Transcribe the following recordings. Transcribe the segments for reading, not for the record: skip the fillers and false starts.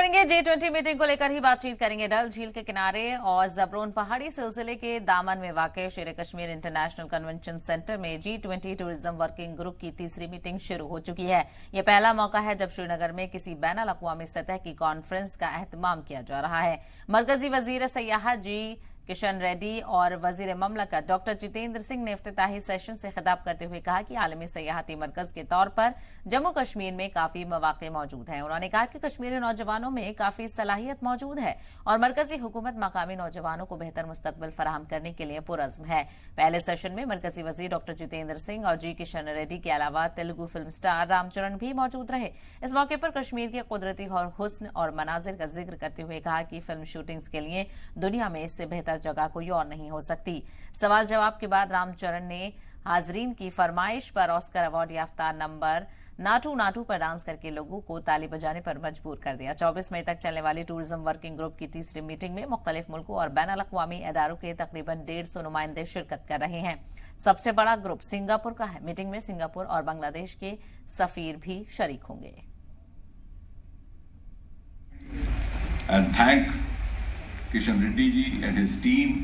बढ़ेंगे G20 meeting को लेकर ही बातचीत करेंगे। डल झील के किनारे और जबरोन पहाड़ी सिलसिले के दामन में वाक़ शेर कश्मीर इंटरनेशनल कन्वेंशन सेंटर में G20 टूरिज्म वर्किंग ग्रुप की तीसरी मीटिंग शुरू हो चुकी है। यह पहला मौका है जब श्रीनगर में किसी बैनुल अक़वामी सतह की कॉन्फ्रेंस का एहतमाम किया जा रहा है। मरकजी वजीर सयाहत जी किशन रेड्डी और वजीर ममलकत डॉक्टर जितेंद्र सिंह ने इफ्तिताही सेशन से खिताब करते हुए कहा कि आलमी सयाहती मरकज के तौर पर जम्मू कश्मीर में काफी मौके मौजूद हैं। उन्होंने कहा कि कश्मीरी नौजवानों में काफी सलाहियत मौजूद है और मरकजी हुकूमत मकामी नौजवानों को बेहतर मुस्तकबिल फराहम करने के लिए पुरअज़्म है। पहले सेशन में मरकजी वजीर डॉक्टर जितेंद्र सिंह और जी किशन रेड्डी के अलावा तेलुगु फिल्म स्टार रामचरण भी मौजूद रहे। इस मौके पर कश्मीर के कुदरती हुस्न और मनाजिर का जिक्र करते हुए कहा कि फिल्म शूटिंग्स के लिए दुनिया में इससे बेहतर जगह कोई और नहीं हो सकती। सवाल जवाब के बाद रामचरण ने हाजरीन की फरमाइश पर ऑस्कर अवार्ड याफ्ता नंबर नाटू नाटू पर डांस करके लोगों को ताली बजाने पर मजबूर कर दिया। 24 मई तक चलने वाली टूरिज्म वर्किंग ग्रुप की तीसरी मीटिंग में मुख्तलिफ मुल्कों और बैनुल अक़वामी इदारों के तकरीबन 150 नुमाइंदे शिरकत कर रहे हैं। सबसे बड़ा ग्रुप सिंगापुर का है। मीटिंग में सिंगापुर और बांग्लादेश के सफीर भी शरीक होंगे। Kishan Reddy ji and his team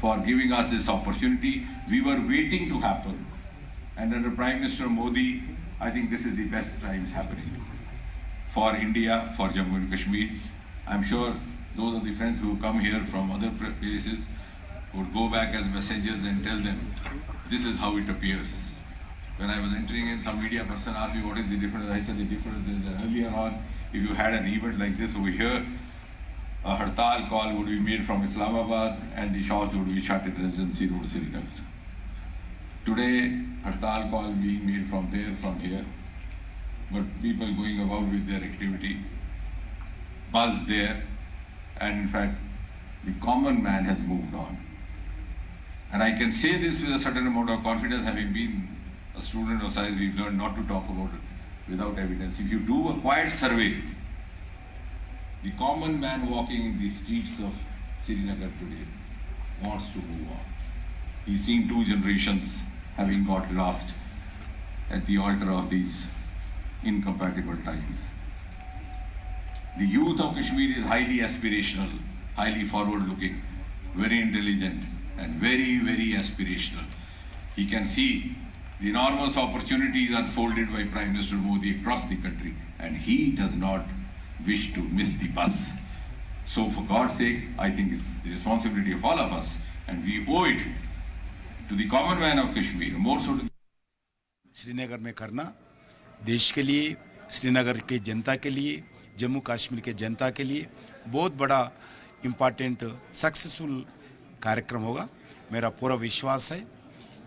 for giving us this opportunity. We were waiting to happen, and under Prime Minister Modi, I think this is the best times happening for India, for Jammu and Kashmir. I'm sure those of the friends who come here from other places would go back as messengers and tell them this is how it appears. When I was entering in, some media person asked me what is the difference. I said the difference is that earlier on, if you had an event like this over here, a hartal call would be made from Islamabad and the shops would be shut at Residency Road, Srinagar. Today, hartal call being made from there, from here, but people going about with their activity, buzz there, and in fact, the common man has moved on. And I can say this with a certain amount of confidence, having been a student of science, we've learned not to talk about it without evidence. If you do a quiet survey, the common man walking in the streets of Srinagar today wants to move on. He's seen two generations having got lost at the altar of these incompatible times. The youth of Kashmir is highly aspirational, highly forward-looking, very intelligent, and very, very aspirational. He can see the enormous opportunities unfolded by Prime Minister Modi across the country, and he does not wish to miss the bus. So for God's sake, I think it's the responsibility of all of us, and we owe it to the common man of Kashmir, more so to Srinagar में करना देश के लिए, श्रीनगर के जनता के लिए, जम्मू कश्मीर के जनता के लिए बहुत बड़ा इम्पॉर्टेंट सक्सेसफुल कार्यक्रम होगा। मेरा पूरा विश्वास है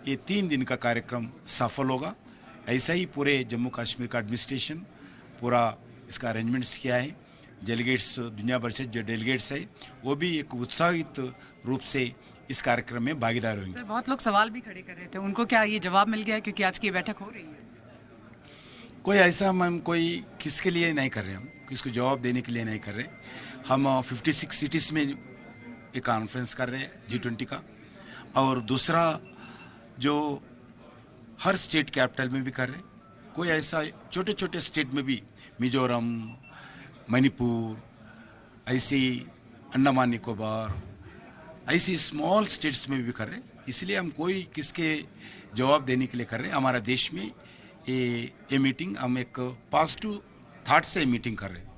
ये 3 दिन का कार्यक्रम सफल होगा। ऐसा ही पूरे जम्मू कश्मीर का एडमिनिस्ट्रेशन पूरा इसका अरेंजमेंट्स किया है। डेलीगेट्स दुनिया भर से जो डेलीगेट्स है वो भी एक उत्साहित रूप से इस कार्यक्रम में भागीदार होंगे। सर, बहुत लोग सवाल भी खड़े कर रहे थे, उनको क्या ये जवाब मिल गया है क्योंकि आज की बैठक हो रही है? कोई ऐसा हम कोई किसके लिए नहीं कर रहे, हम किसको जवाब देने के लिए नहीं कर रहे। हम 56 सिटीज़ में एक कॉन्फ्रेंस कर रहे हैं G20 का, और दूसरा जो हर स्टेट कैपिटल में भी कर रहे हैं। कोई ऐसा छोटे छोटे स्टेट में भी, मिजोरम, मणिपुर, ऐसी अंडमान निकोबार, ऐसी स्मॉल स्टेट्स में भी कर रहे हैं। इसलिए हम कोई किसके जवाब देने के लिए कर रहे हैं। हमारा देश में ये मीटिंग हम एक पॉजिटिव थाट से मीटिंग कर रहे हैं।